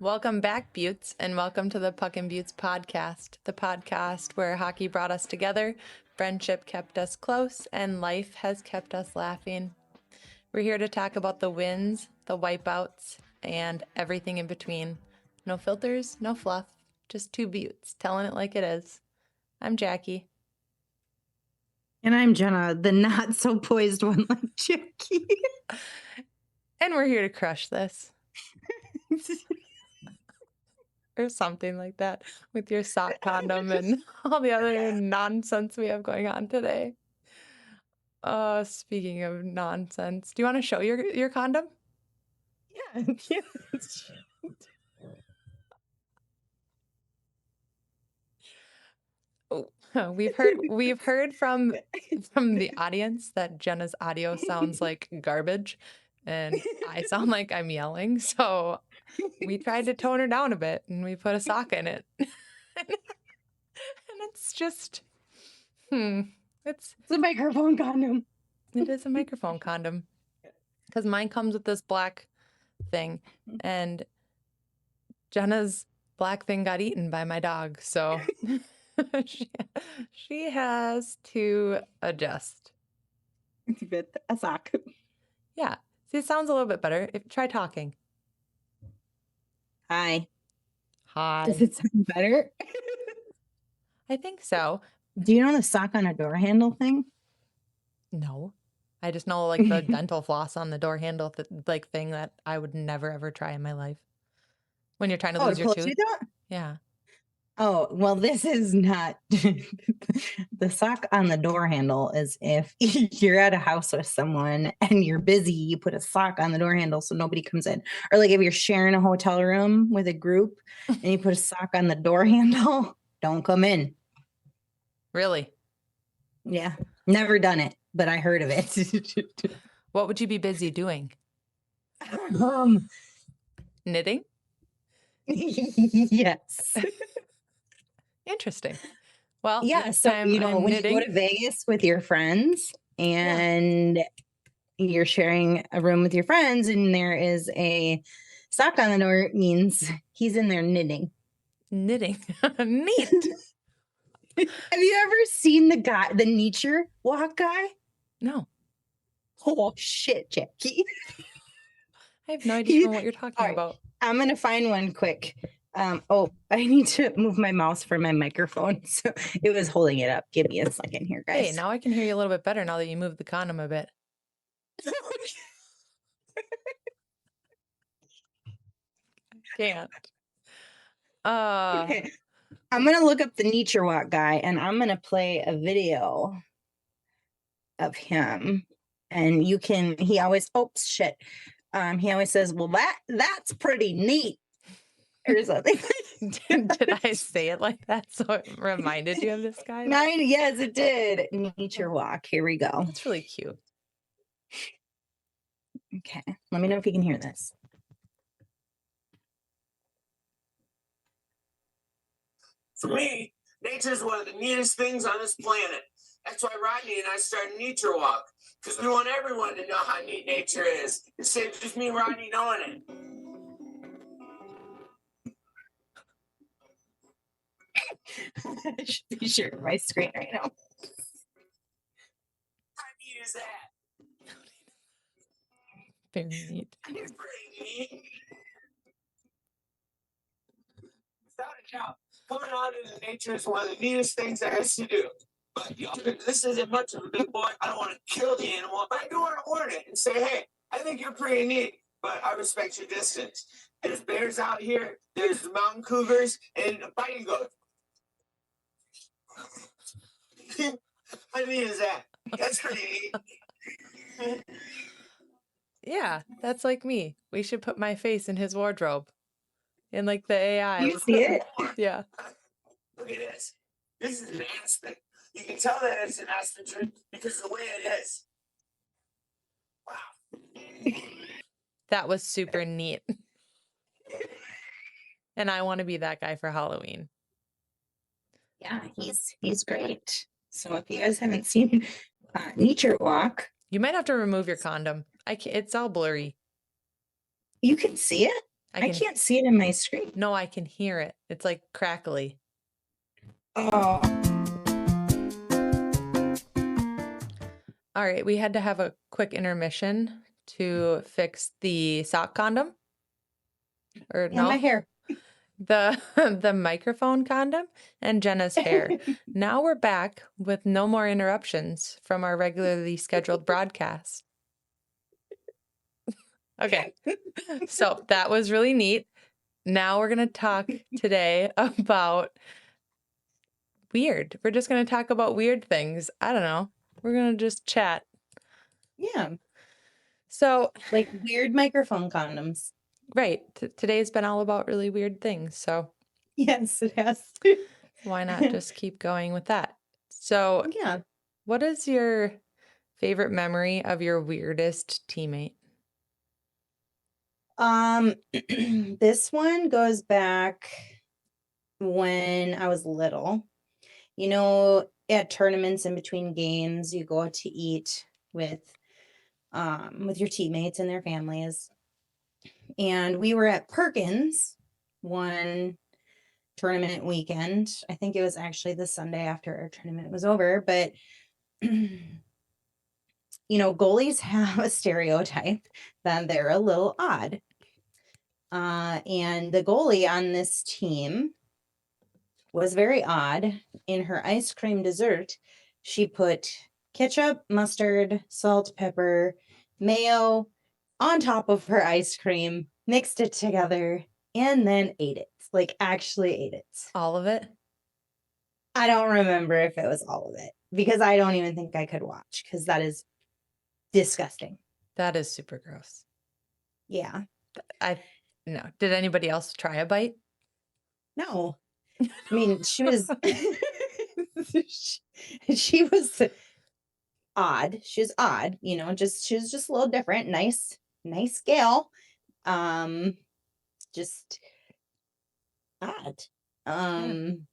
Welcome back, Buttes, and welcome to the Puck and Buttes podcast, the podcast where hockey brought us together, friendship kept us close, and life has kept us laughing. We're here to talk about the wins, the wipeouts, and everything in between. No filters, no fluff, just two Buttes telling it like it is. I'm Jackie. And I'm Jenna, the not so poised one like Jackie. And we're here to crush this. Or something like that with your sock condom and all the other nonsense we have going on today. Speaking of nonsense, do you want to show your condom? Yeah. Oh, we've heard from the audience that Jenna's audio sounds like garbage, and I sound like I'm yelling. So we tried to tone her down a bit, and we put a sock in it, and it's just, it's a microphone condom. It is a microphone condom, because mine comes with this black thing, and Jenna's black thing got eaten by my dog, so she has to adjust. With a sock. Yeah. See, it sounds a little bit better. Try talking. Hi. Hi. Does it sound better? I think so. Do you know the sock on a door handle thing? No. I just know like the dental floss on the door handle thing that I would never ever try in my life. When you're trying to lose your tooth. Yeah. Oh, well, this is not the sock on the door handle is if you're at a house with someone and you're busy, you put a sock on the door handle so nobody comes in. Or like if you're sharing a hotel room with a group and you put a sock on the door handle, don't come in. Really? Yeah. Never done it, but I heard of it. What would you be busy doing? Knitting? Yes. Interesting. Well, yeah. So, when you go to Vegas with your friends and you're sharing a room with your friends and there is a sock on the door, it means he's in there knitting. Knitting. Neat. Have you ever seen the nature walk guy? No. Oh, shit, Jackie. I have no idea what you're talking about. I'm going to find one quick. I need to move my mouse for my microphone. So it was holding it up. Give me a second here, guys. Hey, now I can hear you a little bit better now that you moved the condom a bit. Can't. Okay. I'm going to look up the nature walk guy and I'm going to play a video of him. And he always says, well, that's pretty neat. Or something. Did I say it like that so it reminded you of this guy? Yes, it did. Nature walk. Here we go. That's really cute. Okay. Let me know if you can hear this. For me, nature is one of the neatest things on this planet. That's why Rodney and I started Nature Walk, because we want everyone to know how neat nature is, instead of just me and Rodney knowing it. I should be sharing my screen right now. How neat is that? Very neat. It's pretty neat. Without a doubt, coming out into nature is one of the neatest things there is to do. But this isn't much of a big boy. I don't want to kill the animal, but I do want to warn it and say, hey, I think you're pretty neat, but I respect your distance. There's bears out here, there's mountain cougars, and fighting goats. How neat is that? That's pretty neat. Yeah, that's like me. We should put my face in his wardrobe. In like the AI. You see it? Yeah. Look at this. This is an aspen. You can tell that it's an aspen tree because of the way it is. Wow. That was super neat. And I want to be that guy for Halloween. Yeah, he's great. So if you guys haven't seen Nature Walk, you might have to remove your condom. It's all blurry. You can see it? I can't see it in my screen. No, I can hear it. It's like crackly. Oh. All right, we had to have a quick intermission to fix the sock condom. Or And my hair. the microphone condom and Jenna's hair. Now we're back with no more interruptions from our regularly scheduled broadcast. Okay, so that was really neat. Now we're going to talk today about weird. We're just going to talk about weird things. I don't know. We're going to just chat. Yeah. So, like weird microphone condoms. Right. Today's been all about really weird things. So, yes, it has. Why not just keep going with that? So, yeah. What is your favorite memory of your weirdest teammate? This one goes back when I was little. You know, at tournaments in between games, you go out to eat with your teammates and their families. And we were at Perkins one tournament weekend. I think it was actually the Sunday after our tournament was over, but goalies have a stereotype that they're a little odd. And the goalie on this team was very odd. In her ice cream dessert, she put ketchup, mustard, salt, pepper, mayo on top of her ice cream, mixed it together, and then ate it. Like, actually ate it. All of it? I don't remember if it was all of it, because I don't even think I could watch, because that is disgusting. That is super gross. Yeah. No. Did anybody else try a bite? No. I mean, she was she was odd. She was odd, she was just a little different. Nice gal. Just odd. And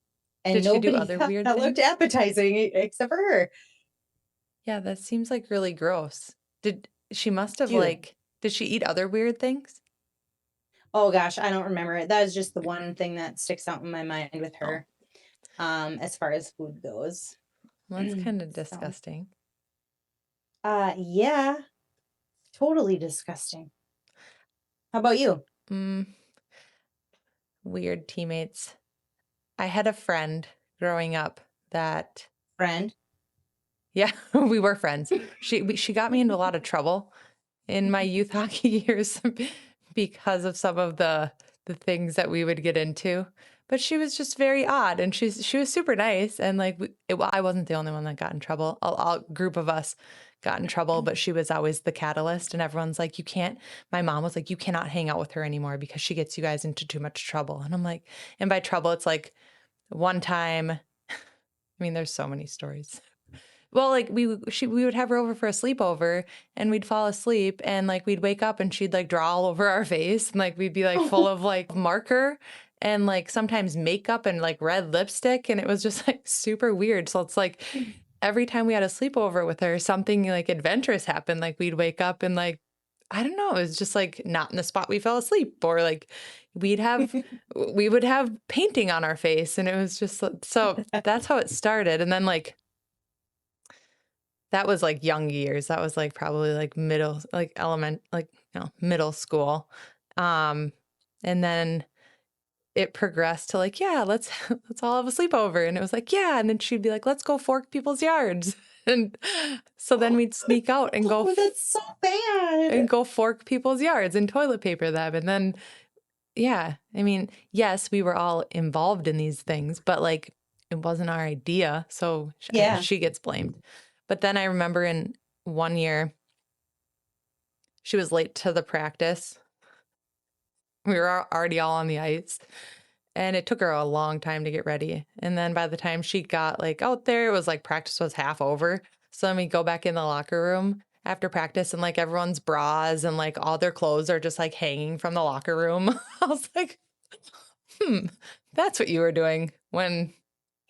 did she do other weird things? That looked appetizing except for her. Yeah, that seems like really gross. Did she eat other weird things? Oh gosh, I don't remember it. That is just the one thing that sticks out in my mind with her. As far as food goes. Well, that's kind of disgusting. Yeah. Totally disgusting. How about you? Weird teammates. I had a friend growing up that... Friend? Yeah, we were friends. She got me into a lot of trouble in my youth hockey years because of some of the things that we would get into. But she was just very odd, and she was super nice. And I wasn't the only one that got in trouble. A group of us got in trouble, but she was always the catalyst. And everyone's like, my mom was like, you cannot hang out with her anymore because she gets you guys into too much trouble. And I'm like, and by trouble, it's like one time, I mean, there's so many stories. Well, we would have her over for a sleepover, and we'd fall asleep, and we'd wake up and she'd draw all over our face, and we'd be full of marker and sometimes makeup and red lipstick, and it was just super weird. So it's every time we had a sleepover with her, something adventurous happened. We'd wake up and I don't know, it was just not in the spot we fell asleep, or we would have painting on our face, and it was just so that's how it started. And then that was young years. That was probably middle, middle school. And then it progressed to yeah, let's all have a sleepover. And it was yeah. And then she'd be let's go fork people's yards. And so then we'd sneak out and go. Oh, that's so bad. And go fork people's yards and toilet paper them. And then, yeah, I mean, yes, we were all involved in these things, but it wasn't our idea. So yeah, she gets blamed. But then I remember in one year, she was late to the practice. We were already all on the ice, and it took her a long time to get ready. And then by the time she got out there, it was practice was half over. So then we go back in the locker room after practice, and everyone's bras and all their clothes are just hanging from the locker room. I was that's what you were doing when...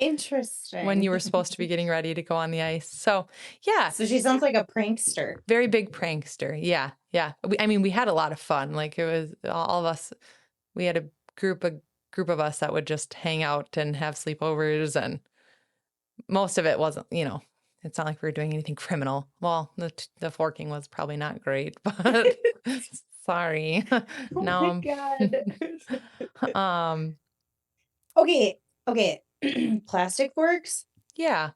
Interesting. When you were supposed to be getting ready to go on the ice. So, yeah. So she sounds like a prankster. Very big prankster. Yeah. Yeah. We had a lot of fun. It was all of us we had a group of us that would just hang out and have sleepovers, and most of it wasn't, it's not like we were doing anything criminal. Well, the forking was probably not great, but sorry. Oh Now my God. um Okay. Plastic forks, yeah.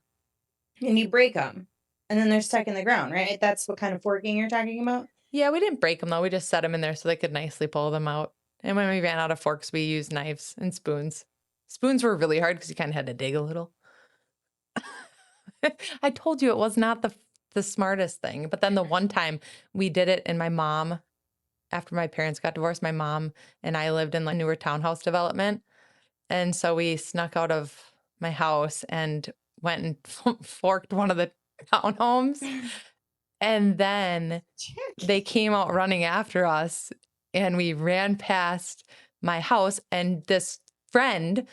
and you break them, and then they're stuck in the ground, right? That's what kind of forking you're talking about? Yeah, we didn't break them though. We just set them in there so they could nicely pull them out. And when we ran out of forks, we used knives and spoons. Spoons were really hard because you kind of had to dig a little. I told you it was not the smartest thing. But then the one time we did it, and my mom, after my parents got divorced, my mom and I lived in like newer townhouse development. And so we snuck out of my house and went and forked one of the townhomes. And then they came out running after us, and we ran past my house, and this friend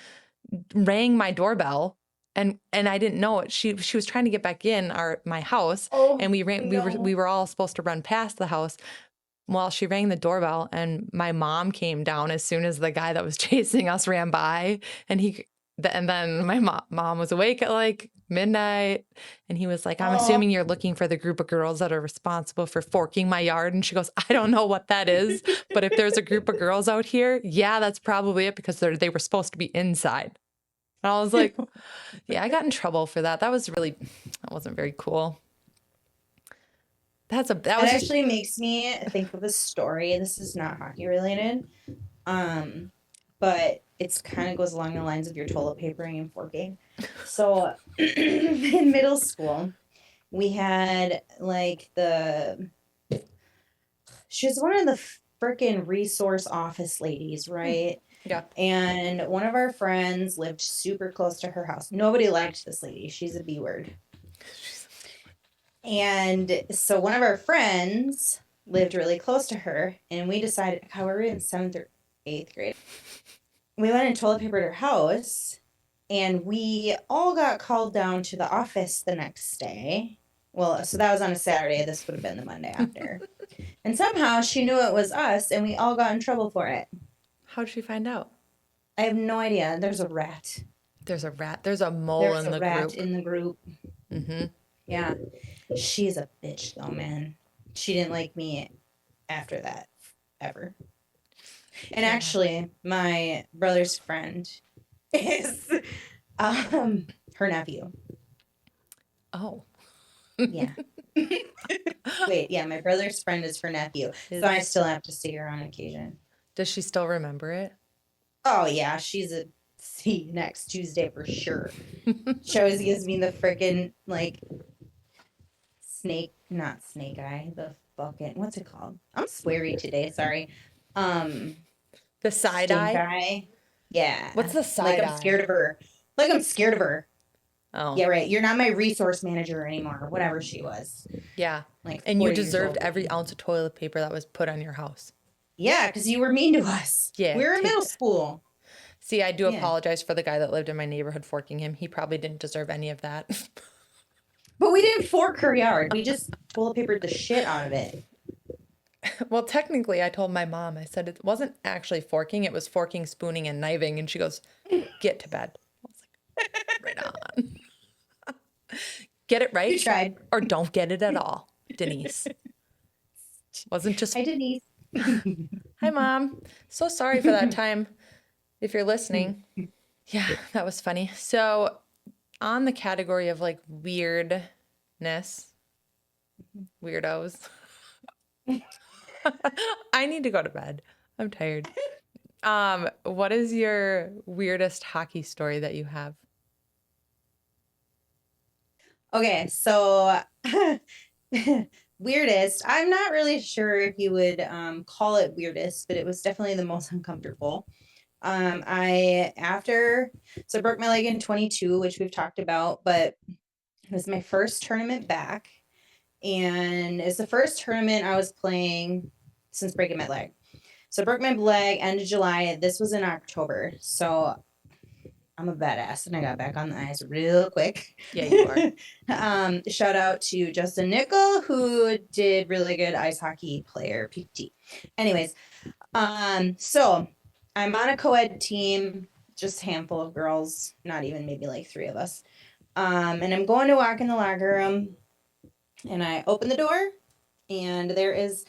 rang my doorbell, and I didn't know it. She was trying to get back in my house, and we were all supposed to run past the house. Well, she rang the doorbell, and my mom came down as soon as the guy that was chasing us ran by, and then my mom was awake at like midnight, and he was like, I'm assuming you're looking for the group of girls that are responsible for forking my yard. And she goes, I don't know what that is, but if there's a group of girls out here, yeah, that's probably it, because they were supposed to be inside. And I was like, yeah, I got in trouble for that. That wasn't very cool. That actually makes me think of a story. This is not hockey related, but it's kind of goes along the lines of your toilet papering and forking. So in middle school, we had like she was one of the freaking resource office ladies, right? Yeah. And one of our friends lived super close to her house. Nobody liked this lady. She's a B word. And so one of our friends lived really close to her, and we decided, we were in 7th or 8th grade. We went and toilet papered her house, and we all got called down to the office the next day. Well, so that was on a Saturday. This would have been the Monday after. And somehow she knew it was us, and we all got in trouble for it. How did she find out? I have no idea. There's a rat. There's a rat. There's a mole in the group. There's a rat in the group. Mm-hmm. Yeah. She's a bitch, though, man. She didn't like me after that, ever. And actually, my brother's friend is her nephew. Oh. Yeah. Wait, yeah, my brother's friend is her nephew. So I still have to see her on occasion. Does she still remember it? Oh, yeah. She's a see you next Tuesday for sure. She always gives me the freaking, like, not snake eye, the fucking, what's it called? I'm sweary today, sorry. The side eye? Yeah. What's the side eye? I'm scared of her. Like I'm scared of her. Oh. Yeah, right. You're not my resource manager anymore, whatever she was. Yeah. Like, and you deserved every ounce of toilet paper that was put on your house. Yeah, because you were mean to us. Yeah. We were in middle school. See, I do apologize for the guy that lived in my neighborhood forking him. He probably didn't deserve any of that. But we didn't fork her yard. We just toilet papered the shit out of it. Well, technically, I told my mom, I said it wasn't actually forking. It was forking, spooning, and kniving. And she goes, get to bed. I was like, right on. Get it right. You tried. Or don't get it at all, Denise. Wasn't just. Hi, Denise. Hi, Mom. So sorry for that time. If you're listening. Yeah, that was funny. So on the category of like weirdness, weirdos, I need to go to bed. I'm tired. What is your weirdest hockey story that you have? Okay, so weirdest. I'm not really sure if you would call it weirdest, but it was definitely the most uncomfortable. I broke my leg in 22, which we've talked about, but it was my first tournament back, and it's the first tournament I was playing since breaking my leg. So I broke my leg end of July. This was in October. So I'm a badass, and I got back on the ice real quick. Yeah, you are. Shout out to Justin Nickel, who did really good ice hockey player PT. Anyways, so I'm on a co-ed team, just a handful of girls, not even, maybe like 3 of us. And I'm going to walk in the locker room, and I open the door, and there is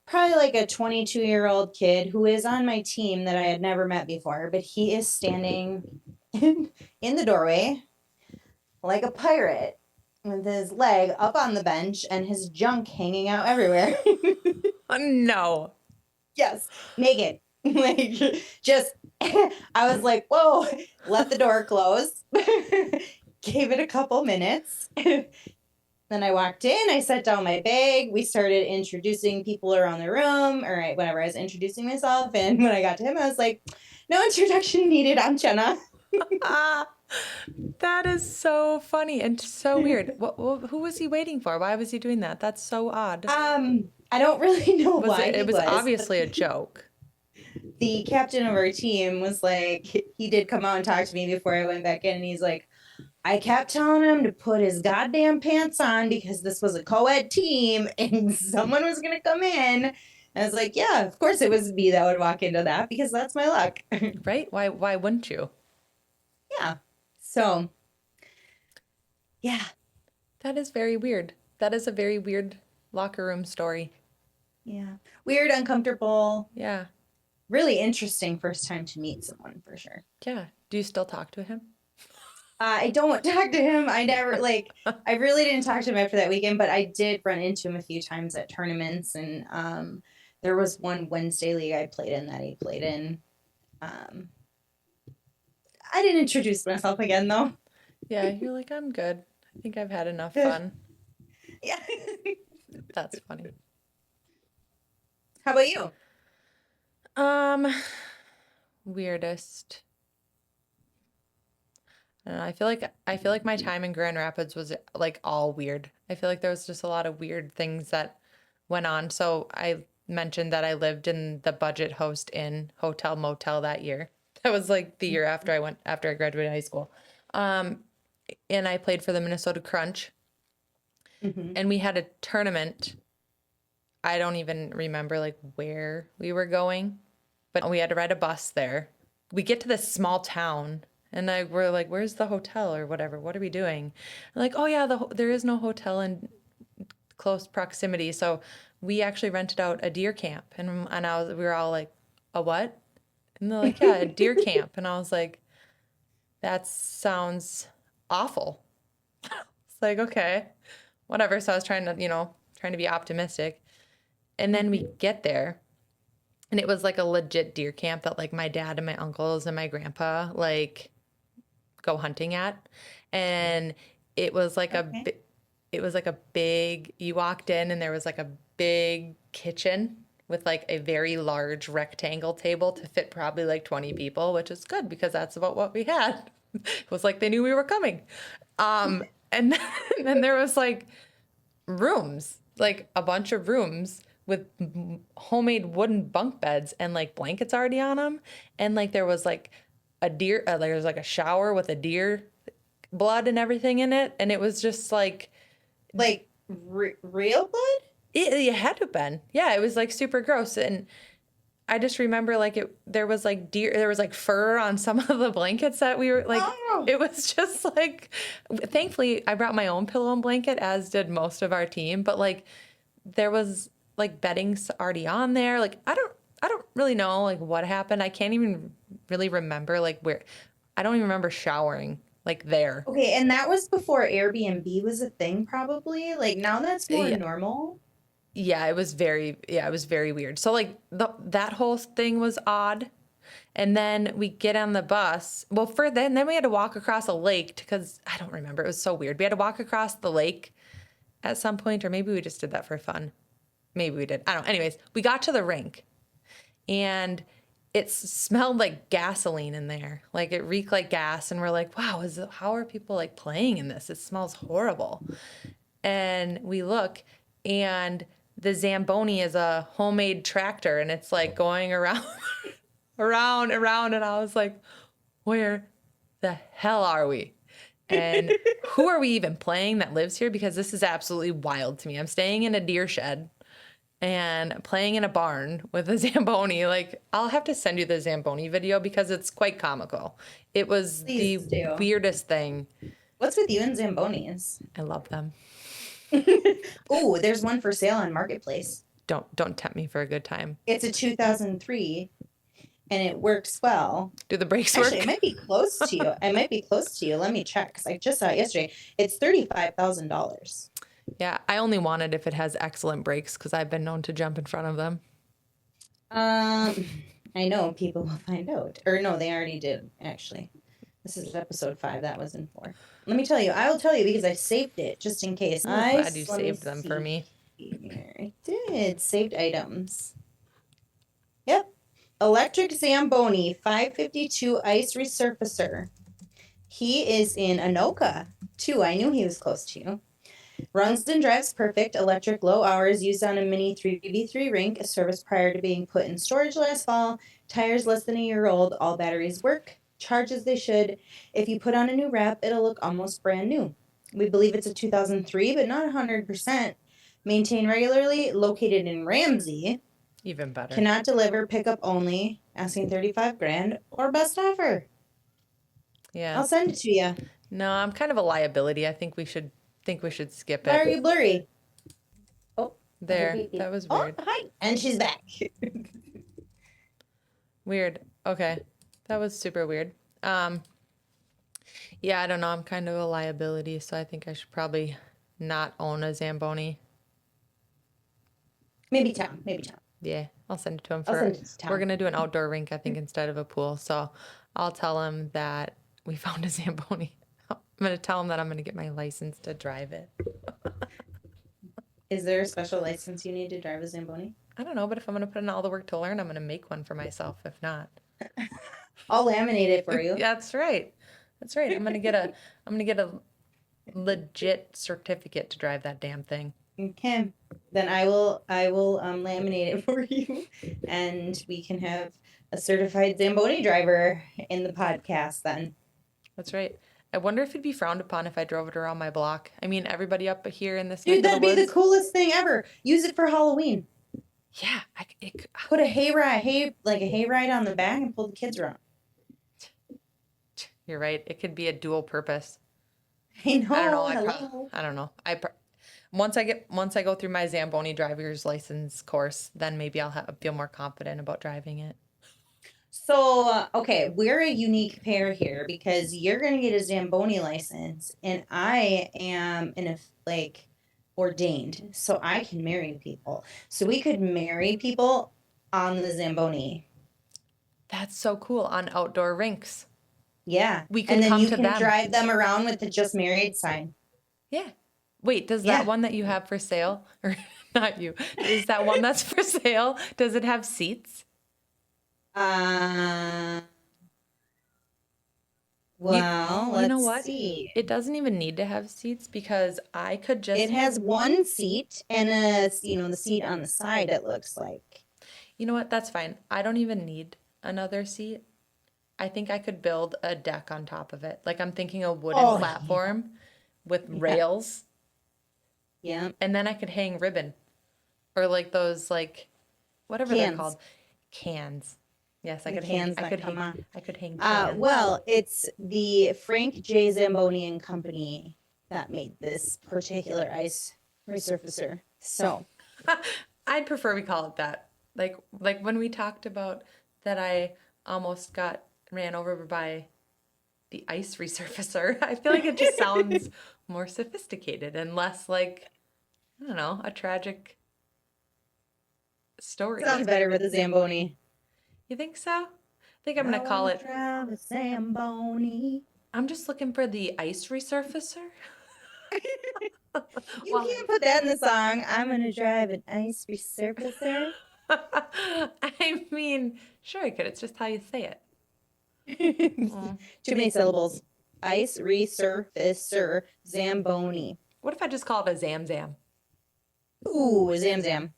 probably like a 22-year-old kid who is on my team that I had never met before, but he is standing in the doorway like a pirate with his leg up on the bench and his junk hanging out everywhere. Oh, no. Yes, naked. Like, just, I was like, whoa, let the door close. Gave it a couple minutes. Then I walked in, I set down my bag. We started introducing people around the room, or whenever I was introducing myself. And when I got to him, I was like, no introduction needed. I'm Jenna. That is so funny and so weird. Who was he waiting for? Why was he doing that? That's so odd. I don't really know why it was obviously a joke. The captain of our team was like, he did come out and talk to me before I went back in, and he's like, I kept telling him to put his goddamn pants on because this was a co-ed team and someone was going to come in. And I was like, yeah, of course it was me that would walk into that because that's my luck. Right? Why wouldn't you? Yeah. So, yeah. That is very weird. That is a very weird locker room story. Yeah. Weird, uncomfortable. Yeah. Really interesting first time to meet someone for sure. Yeah. Do you still talk to him? I don't talk to him. I never, like, I really didn't talk to him after that weekend, but I did run into him a few times at tournaments. And there was one Wednesday league I played in that he played in. I didn't introduce myself again, though. Yeah, you're like, I'm good. I think I've had enough fun. Yeah. That's funny. How about you? Weirdest. I don't know, I feel like my time in Grand Rapids was like all weird. I feel like there was just a lot of weird things that went on. So I mentioned that I lived in the Budget Host Inn Hotel Motel that year. That was like the year after I graduated high school. And I played for the Minnesota Crunch. Mm-hmm. And we had a tournament. I don't even remember like where we were going, but we had to ride a bus there. We get to this small town, and we're like, "Where's the hotel or whatever? What are we doing?" And like, "Oh yeah, there is no hotel in close proximity." So we actually rented out a deer camp, and we were all like, "A what?" And they're like, "Yeah, a deer camp." And I was like, "That sounds awful." It's like, okay, whatever. So I was trying to be optimistic. And then we get there, and it was like a legit deer camp that like my dad and my uncles and my grandpa like go hunting at. And it was like a big, you walked in and there was like a big kitchen with like a very large rectangle table to fit probably like 20 people, which is good because that's about what we had. It was like they knew we were coming. And then there was like rooms, like a bunch of rooms with homemade wooden bunk beds and like blankets already on them. And like there was like a deer, there was like a shower with a deer blood and everything in it. And it was just like real blood? It had to have been. Yeah, it was like super gross. And I just remember like there was like there was like fur on some of the blankets that we were like, It was just like, thankfully I brought my own pillow and blanket, as did most of our team. But like there was like bedding's already on there. Like I don't really know like what happened. I can't even really remember like where. I don't even remember showering like there. Okay, and that was before Airbnb was a thing, probably. Like now that's more normal. Yeah, it was very weird. So like that whole thing was odd. And then we get on the bus. Well, then we had to walk across a lake because I don't remember. It was so weird. We had to walk across the lake at some point, or maybe we just did that for fun. Maybe we did. I don't know. Anyways, we got to the rink, and it smelled like gasoline in there. Like it reeked like gas, and we're like, wow, how are people like playing in this? It smells horrible. And we look, and the Zamboni is a homemade tractor, and it's like going around, around, and I was like, where the hell are we? And who are we even playing that lives here? Because this is absolutely wild to me. I'm staying in a deer shed, and playing in a barn with a Zamboni. Like, I'll have to send you the Zamboni video because it's quite comical. It was Please the do. weirdest thing. What's with you and Zambonis? I love them. Oh, there's one for sale on Marketplace. Don't tempt me for a good time. It's a 2003, and it works well. Do the brakes Actually, work? it might be close to you. It might be close to you. Let me check, because I just saw it yesterday. It's $35,000. Yeah, I only want it if it has excellent brakes because I've been known to jump in front of them. I know people will find out. Or no, they already did, actually. This is episode 5. That was in 4. Let me tell you. I will tell you because I saved it just in case. I'm glad you saved them for me. I did. Saved items. Yep. Electric Zamboni 552 ice resurfacer. He is in Anoka, too. I knew he was close to you. Runs and drives perfect. Electric, low hours, used on a mini 3v3 rink. A service prior to being put in storage last fall. Tires less than a year old. All batteries work. Charge as they should. If you put on a new wrap, it'll look almost brand new. We believe it's a 2003, but not 100%. Maintained regularly. Located in Ramsey. Even better. Cannot deliver. Pickup only. Asking $35,000 or best offer. Yeah. I'll send it to you. No, I'm kind of a liability. I think we should skip Why are it. you blurry? Oh, There. That was weird. Oh, hi. And she's back. Weird. Okay. That was super weird. Yeah, I don't know. I'm kind of a liability, so I think I should probably not own a Zamboni. Maybe Tom. Yeah, I'll send it to him I'll for. send it to Tom. We're gonna do an outdoor rink, I think, instead of a pool. So I'll tell him that we found a Zamboni. I'm gonna tell him that I'm gonna get my license to drive it. Is there a special license you need to drive a Zamboni? I don't know, but if I'm gonna put in all the work to learn, I'm gonna make one for myself. If not, I'll laminate it for you. Yeah, that's right. That's right. I'm gonna get a legit certificate to drive that damn thing. Okay. Then I will laminate it for you, and we can have a certified Zamboni driver in the podcast then. That's right. I wonder if it'd be frowned upon if I drove it around my block. I mean, everybody up here in this neck Dude, of that'd the be the woods. coolest thing ever. Use it for Halloween. Yeah, Put a hayride on the back and pull the kids around. you're right. It could be a dual purpose. I know. I don't know. Hello. I don't know. Once I go through my Zamboni driver's license course, then maybe I'll feel more confident about driving it. So, okay, we're a unique pair here because you're going to get a Zamboni license and I am ordained, so I can marry people. So we could marry people on the Zamboni. That's so cool on outdoor rinks. Yeah. We could and then come you to can them. drive them around with the just married sign. Yeah. Wait, does Yeah. that one that you have for sale, or not you, is that one that's for sale? Does it have seats? Well, You know let's what? see. It doesn't even need to have seats because I could just. It has one seat and the seat on the side, it looks like. You know what? That's fine. I don't even need another seat. I think I could build a deck on top of it. Like I'm thinking a wooden platform with rails. Yeah. And then I could hang ribbon. Or like those whatever they're Cans. called. Cans. Yes, I The could hang. cans I that could come hang. on. I could hang. Cans. Well, it's the Frank J. Zamboni and Company that made this particular ice resurfacer. So I'd prefer we call it that. Like when we talked about that, I almost got ran over by the ice resurfacer. I feel like it just sounds more sophisticated and less like, I don't know, a tragic story. sounds better with the Zamboni. You think so? I think I'm gonna call it. Drive a Zamboni. I'm just looking for the ice resurfacer. You can't put that in the song. I'm gonna drive an ice resurfacer. I mean, sure I could. It's just how you say it. Too many syllables. Ice resurfacer Zamboni. What if I just call it a Zam Zam? Ooh, Zam Zam.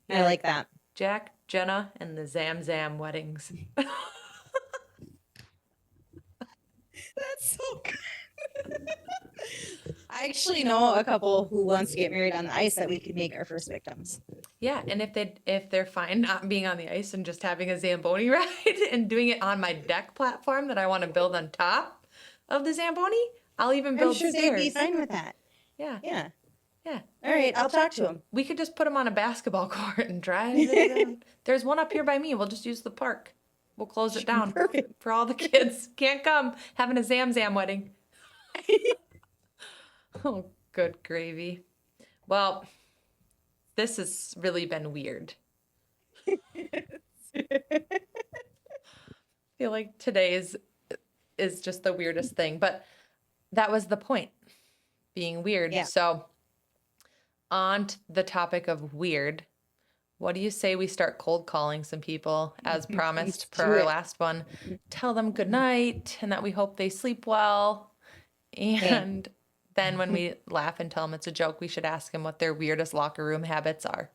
I like that. Jack, Jenna, and the Zam Zam weddings. That's so good. I actually know a couple who wants to get married on the ice that we could make our first victims. Yeah, and if they're fine not being on the ice and just having a Zamboni ride and doing it on my deck platform that I want to build on top of the Zamboni, I'll even build I'm sure stairs. they'd be fine with that. Yeah. Yeah. Yeah. All right, I'll talk to him. We could just put them on a basketball court and drive it around. There's one up here by me. We'll just use the park. We'll close it down Perfect. for all the kids. Can't come. Having a Zam wedding. Oh, good gravy. Well, this has really been weird. I feel like today is just the weirdest thing, but that was the point, being weird. Yeah. So on to the topic of weird, what do you say we start cold calling some people as promised per our last one? Tell them good night and that we hope they sleep well. And then when we laugh and tell them it's a joke, we should ask them what their weirdest locker room habits are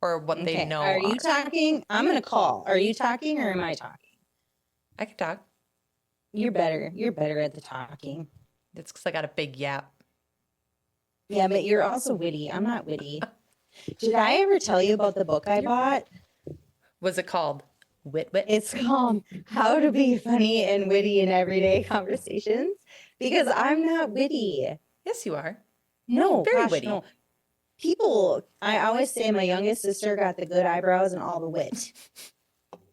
or what they know Are you talking? I'm going to call. Are you talking or am I talking? I can talk. You're better. You're better at the talking. It's because I got a big yap. Yeah, but you're also witty. I'm not witty. Did I ever tell you about the book I bought? What's it called? Wit? It's called How to Be Funny and Witty in Everyday Conversations, because I'm not witty. Yes, you are. No, Very gosh, witty. no. People, I always say my youngest sister got the good eyebrows and all the wit.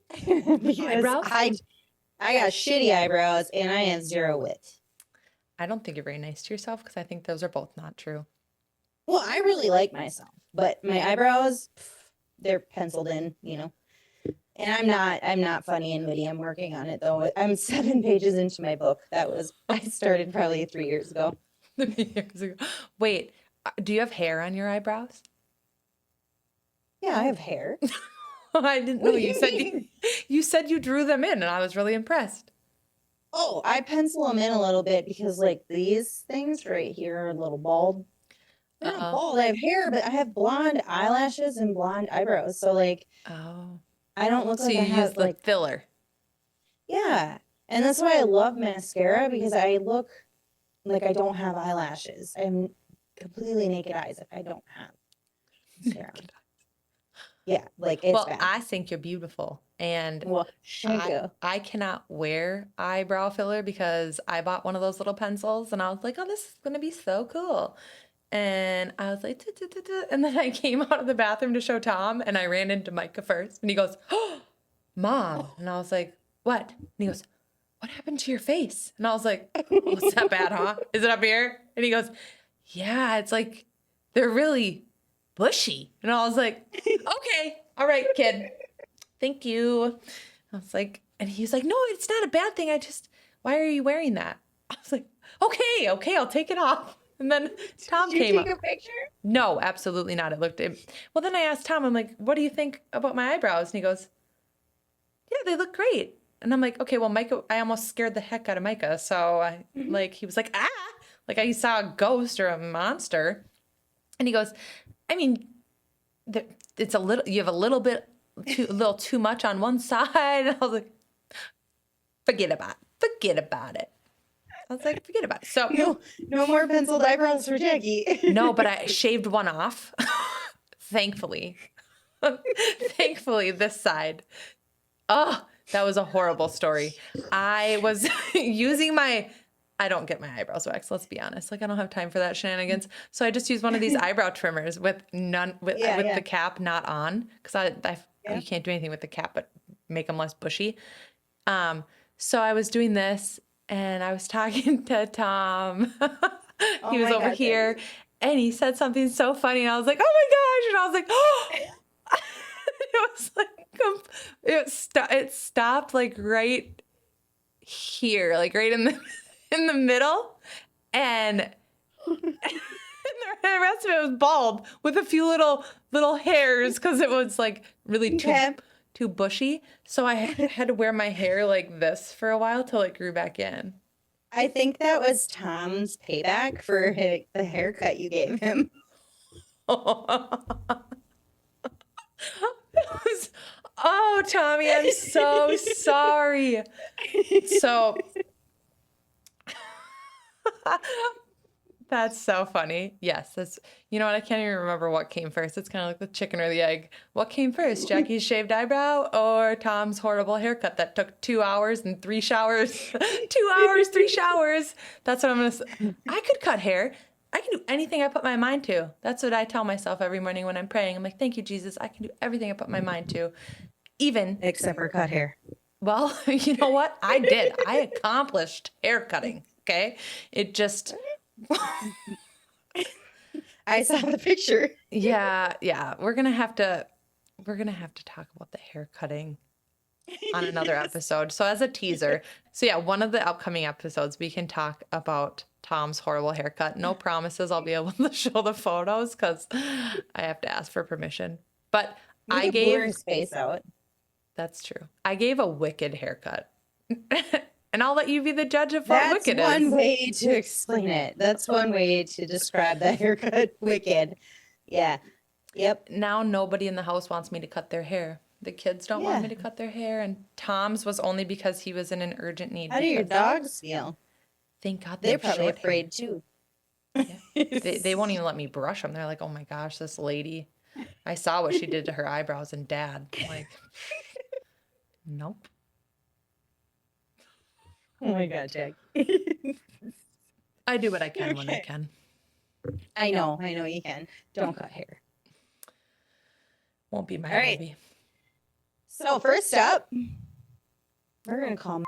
Because Eyebrows? I got shitty eyebrows and I have zero wit. I don't think you're very nice to yourself because I think those are both not true. Well, I really like myself, but my eyebrows, they're penciled in, you know. And I'm not funny and witty. I'm working on it though. I'm 7 pages into my book. I started probably 3 years ago. 3 years ago. Wait, do you have hair on your eyebrows? Yeah, I have hair. I didn't know. You said you drew them in, and I was really impressed. Oh, I pencil them in a little bit because like these things right here are a little bald. They're not bald. I have hair, but I have blonde eyelashes and blonde eyebrows. So like, Oh, I don't look so like you I use have the like, filler. yeah. And that's why I love mascara, because I look like I don't have eyelashes. I'm completely naked eyes if I don't have mascara. Yeah, like it's Well, bad. I think you're beautiful, and Well, thank you. I cannot wear eyebrow filler because I bought one of those little pencils, and I was like, "Oh, this is gonna be so cool." And I was like, "Duh, duh, duh, duh." And then I came out of the bathroom to show Tom, and I ran into Micah first, and he goes, "Oh, Mom," and I was like, "What?" And he goes, "What happened to your face?" And I was like, "Oh, it's that bad, huh? Is it up here?" And he goes, "Yeah, it's like they're really bushy." And I was like, "Okay, all right, kid. Thank you." I was like, and he's like, "No, it's not a bad thing. Why are you wearing that?" I was like, okay, I'll take it off. And then Tom came up. Did you take a picture? No, absolutely not. Well, then I asked Tom, I'm like, "What do you think about my eyebrows?" And he goes, "Yeah, they look great." And I'm like, "Okay, well, Micah, I almost scared the heck out of Micah." So he was like, "Ah," like I saw a ghost or a monster. And he goes, "I mean, it's you have a little too much on one side." And I was like, forget about it. I was like, forget about it. So No more penciled eyebrows for Jackie. no, but I shaved one off. Thankfully, this side. Oh, that was a horrible story. I was using I don't get my eyebrows waxed, let's be honest. Like, I don't have time for that shenanigans. So I just use one of these eyebrow trimmers with the cap not on, because you can't do anything with the cap but make them less bushy. So I was doing this, and I was talking to Tom. He was over here, and he said something so funny, and I was like, "Oh my gosh!" And I was like, "Oh!" It was like it stopped like right here, like right in the middle, and the rest of it was bald with a few little hairs because it was like really too bushy. So I had to wear my hair like this for a while till it grew back in. I think that was Tom's payback for the haircut you gave him. Oh, Tommy, I'm so sorry. So That's so funny. Yes, that's, you know what? I can't even remember what came first. It's kind of like the chicken or the egg. What came first, Jackie's shaved eyebrow or Tom's horrible haircut that took 2 hours and 3 showers? 2 hours, 3 showers. That's what I'm going to say. I could cut hair. I can do anything I put my mind to. That's what I tell myself every morning when I'm praying. I'm like, thank you, Jesus. I can do everything I put my mind to. Even. Except for cut hair. Well, you know what? I did. I accomplished hair cutting. Okay. It just. I saw the picture. Yeah. We're gonna have to talk about the hair cutting on another episode. So as a teaser, one of the upcoming episodes we can talk about Tom's horrible haircut. No promises I'll be able to show the photos because I have to ask for permission. But I gave his face out. That's true. I gave a wicked haircut. And I'll let you be the judge of what wicked is. That's one way to explain it. That's one way to describe that haircut. Wicked. Yeah. Yep. Now nobody in the house wants me to cut their hair. The kids don't want me to cut their hair. And Tom's was only because he was in an urgent need. How do your dogs feel? Thank God they're probably afraid too. Yeah. They won't even let me brush them. They're like, oh my gosh, this lady. I saw what she did to her eyebrows and Dad. Like, nope. Oh my God, Jack. I do what I can when I can. I know you can. Don't cut hair. Won't be my All right. movie. So first up, we're gonna call